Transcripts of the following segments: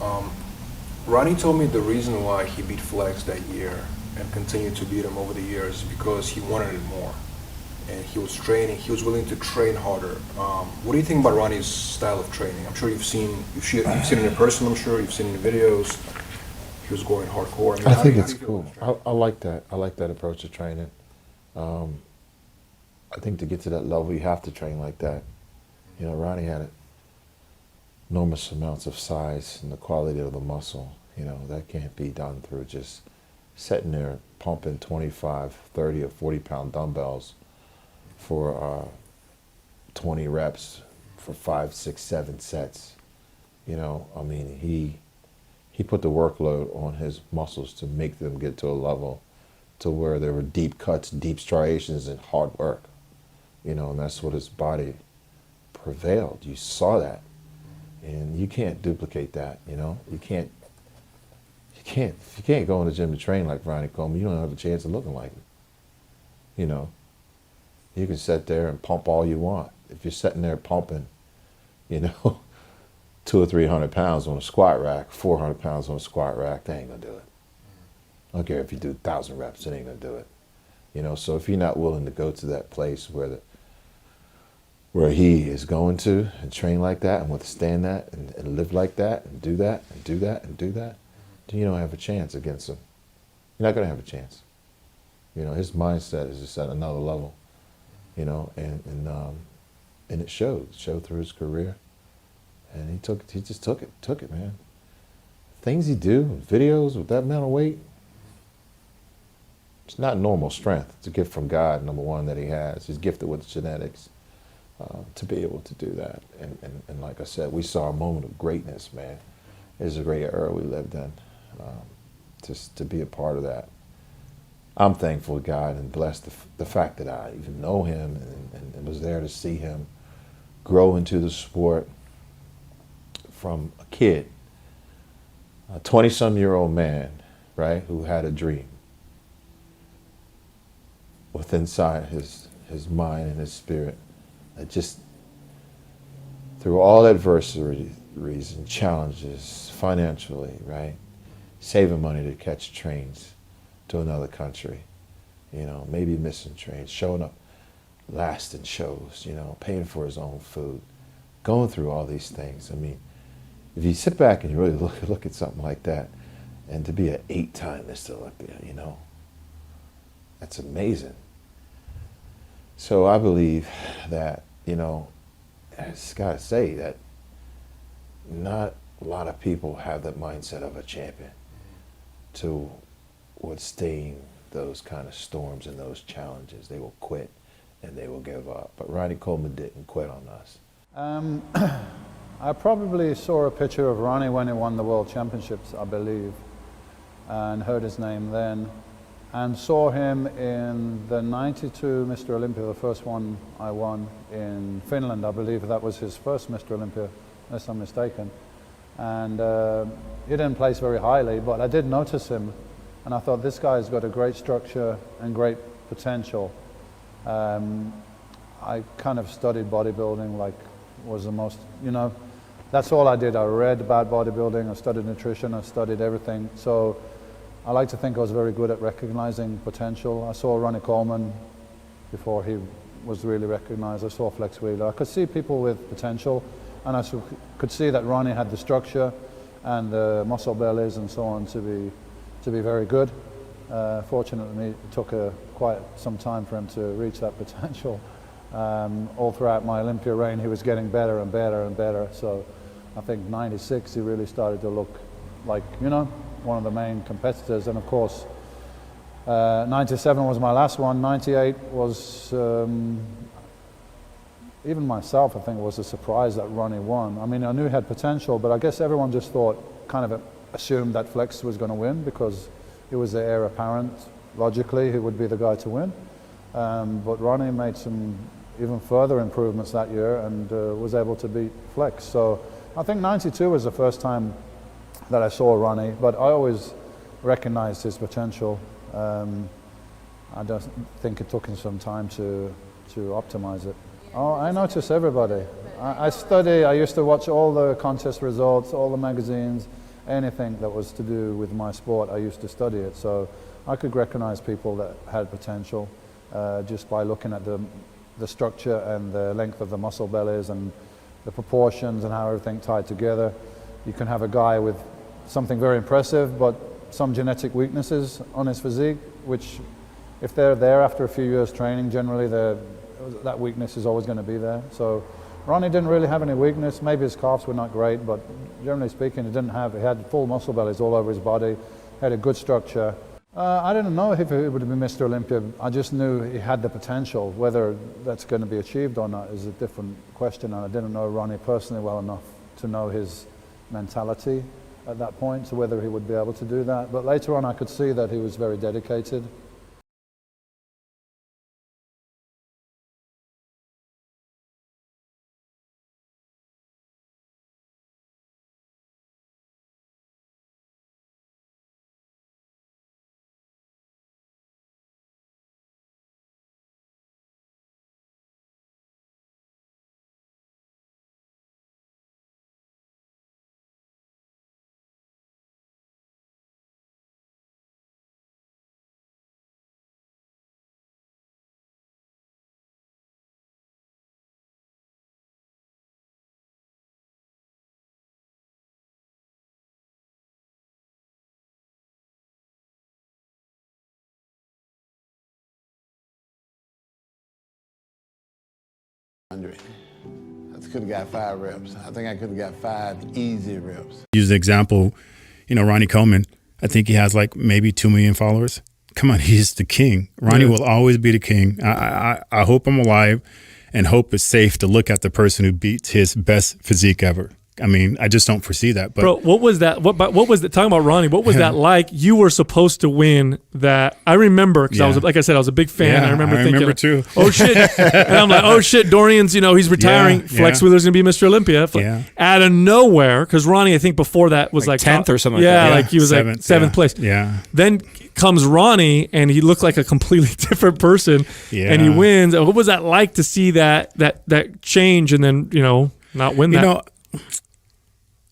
Um, Ronnie told me the reason why he beat Flex that year and continued to beat him over the years is because he wanted it more. And he was training, he was willing to train harder. What do you think about Ronnie's style of training? I'm sure you've seen it in person, I'm sure, you've seen it in videos. He was going hardcore. I think it's cool. I like that. I like that approach to training. I think to get to that level, you have to train like that. You know, Ronnie had enormous amounts of size and the quality of the muscle. You know, that can't be done through just sitting there pumping 25, 30, or 40-pound dumbbells for 20 reps for 5, 6, 7 sets. You know, I mean, he put the workload on his muscles to make them get to a level to where there were deep cuts, deep striations, and hard work. You know, and that's what his body prevailed. You saw that. And you can't duplicate that, you know? If you can't go in the gym to train like Ronnie Coleman, you don't have a chance of looking like him. You know? You can sit there and pump all you want. If you're sitting there pumping, you know, 200 or 300 pounds on a squat rack, 400 pounds on a squat rack, they ain't gonna do it. I don't care if you do 1,000 reps, it ain't gonna do it. You know, so if you're not willing to go to that place where he is going to and train like that and withstand that and live like that and do that and do that and do that, then you don't have a chance against him. You're not gonna have a chance. You know, his mindset is just at another level, you know, and it showed through his career. And he just took it, man. Things he do, videos with that amount of weight, it's not normal strength. It's a gift from God, number one, that he has. He's gifted with genetics to be able to do that. And like I said, we saw a moment of greatness, man. It's a great era we lived in. Just to be a part of that. I'm thankful to God and blessed the fact that I even know him and was there to see him grow into the sport from a kid, a 20-some-year-old man, right, who had a dream within inside his mind and his spirit, that just through all adversities and challenges financially, right, saving money to catch trains to another country, you know, maybe missing trains, showing up last in shows, you know, paying for his own food, going through all these things. I mean, if you sit back and you really look at something like that, and to be an 8-time Mr. Olympia, you know, that's amazing. So I believe that, you know, I just gotta say that not a lot of people have that mindset of a champion to withstand those kind of storms and those challenges. They will quit and they will give up. But Ronnie Coleman didn't quit on us. I probably saw a picture of Ronnie when he won the World Championships, I believe, and heard his name then, and saw him in the 92 Mr. Olympia, the first one I won in Finland. I believe that was his first Mr. Olympia, unless I'm mistaken. And he didn't place very highly, but I did notice him, and I thought, this guy's got a great structure and great potential. I kind of studied bodybuilding, like was the most, you know, that's all I did. I read about bodybuilding, I studied nutrition, I studied everything. So I like to think I was very good at recognizing potential. I saw Ronnie Coleman before he was really recognized. I saw Flex Wheeler. I could see people with potential, and I could see that Ronnie had the structure and the muscle bellies and so on to be very good. Fortunately, it took quite some time for him to reach that potential. All throughout my Olympia reign, he was getting better and better and better. So I think 96, he really started to look like, you know, one of the main competitors. And of course, 97 was my last one. 98 was, even myself, I think, was a surprise that Ronnie won. I mean, I knew he had potential, but I guess everyone just thought, kind of assumed that Flex was going to win because it was the heir apparent. Logically, he would be the guy to win. But Ronnie made some even further improvements that year and was able to beat Flex. So I think 92 was the first time that I saw Ronnie, but I always recognized his potential. I don't think it took him some time to optimize it. Oh, I notice everybody. I used to watch all the contest results, all the magazines, anything that was to do with my sport, I used to study it. So I could recognize people that had potential just by looking at the structure and the length of the muscle bellies and the proportions and how everything tied together. You can have a guy with something very impressive, but some genetic weaknesses on his physique, which if they're there after a few years training, generally that weakness is always going to be there. So Ronnie didn't really have any weakness. Maybe his calves were not great, but generally speaking, he had full muscle bellies all over his body, had a good structure. I didn't know if he would be Mr. Olympia. I just knew he had the potential. Whether that's going to be achieved or not is a different question. And I didn't know Ronnie personally well enough to know his mentality at that point, so whether he would be able to do that. But later on, I could see that he was very dedicated. I could have got 5 reps. I think I could have got 5 easy reps. Use the example, Ronnie Coleman. I think he has like maybe 2 million followers. Come on, he's the king. Ronnie will always be the king. I hope I'm alive and hope it's safe to look at the person who beats his best physique ever. I mean, I just don't foresee that. But bro, what was that? What was that? Talking about Ronnie, what was that like? You were supposed to win that. I remember because I was, like I said, I was a big fan. Yeah, I remember thinking, too. Oh shit! And I'm like, oh shit, Dorian's, he's retiring. Flex Wheeler's gonna be Mr. Olympia. Out of nowhere, because Ronnie, I think before that was like 10th or something. Yeah, like that. like he was seventh, like 7th place. Yeah. Then comes Ronnie, and he looked like a completely different person. Yeah. And he wins. What was that like to see that change, and then not win that?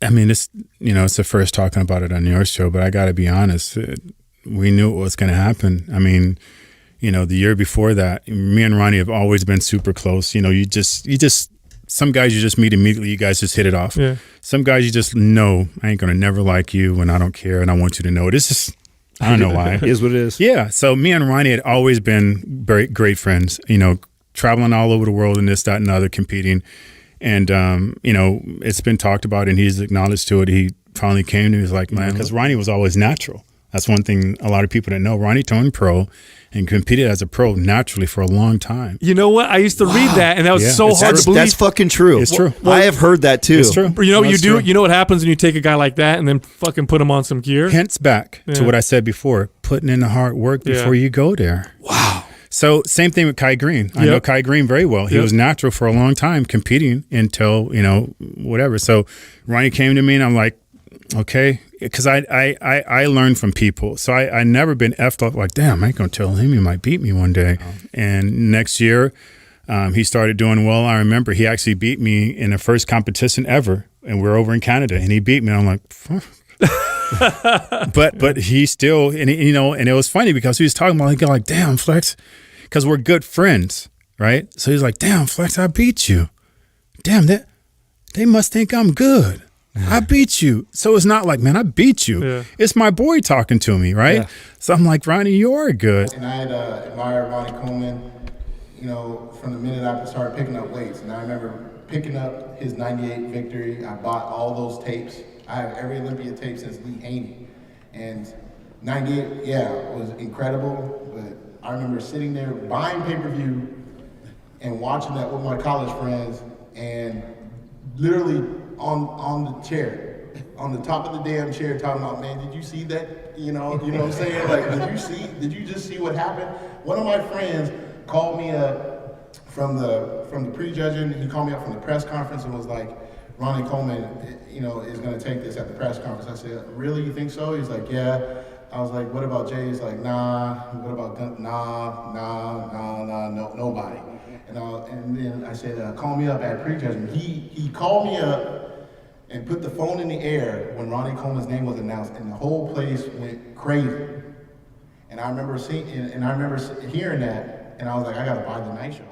I mean, it's the first talking about it on your show, but I got to be honest. We knew it was going to happen. I mean, the year before that, me and Ronnie have always been super close. You just some guys you just meet immediately. You guys just hit it off. Yeah. Some guys you just know I ain't going to never like you, and I don't care, and I want you to know. This is I don't know why. It is what it is. Yeah. So me and Ronnie had always been very great friends. Traveling all over the world and this, that, and the other, competing. And, it's been talked about and he's acknowledged to it. He finally came to me, he was like, man, because Ronnie was always natural. That's one thing a lot of people didn't know. Ronnie turned pro and competed as a pro naturally for a long time. You know what? I used to read that, and that was so hard to believe. That's fucking true. It's true. I have heard that too. It's true. You know what happens when you take a guy like that and then fucking put him on some gear? Hence back to what I said before, putting in the hard work before you go there. Wow. So same thing with Kai Green. I know Kai Green very well. He was natural for a long time competing until, whatever. So Ronnie came to me and I'm like, okay, because I learned from people. So I never been effed up like, damn, I ain't going to tell him he might beat me one day. Oh. And next year he started doing well. I remember he actually beat me in the first competition ever. And we're over in Canada and he beat me. And I'm like, fuck. but he still, and it was funny because he was talking about like, damn, Flex, because we're good friends, right? So he's like, damn, Flex, I beat you. Damn, they must think I'm good. I beat you. So it's not like, man, I beat you. Yeah. It's my boy talking to me, right? Yeah. So I'm like, Ronnie, you are good. And I had admired Ronnie Coleman, from the minute I started picking up weights. And I remember picking up his 98 victory. I bought all those tapes. I have every Olympia tape since Lee Haney. And 98, was incredible. But I remember sitting there buying pay-per-view and watching that with my college friends and literally on the chair, on the top of the damn chair talking about, man, did you see that? You know what I'm saying? Like, did you just see what happened? One of my friends called me up from the pre-judging. He called me up from the press conference and was like, Ronnie Coleman, is going to take this at the press conference. I said, really, you think so? He's like, yeah. I was like, what about Jay? He's like, nah. What about nah, nobody. And then I said, call me up at pre-judgment. He called me up, and put the phone in the air when Ronnie Coleman's name was announced, and the whole place went crazy. And I remember hearing that, and I was like, I gotta buy the Nitro.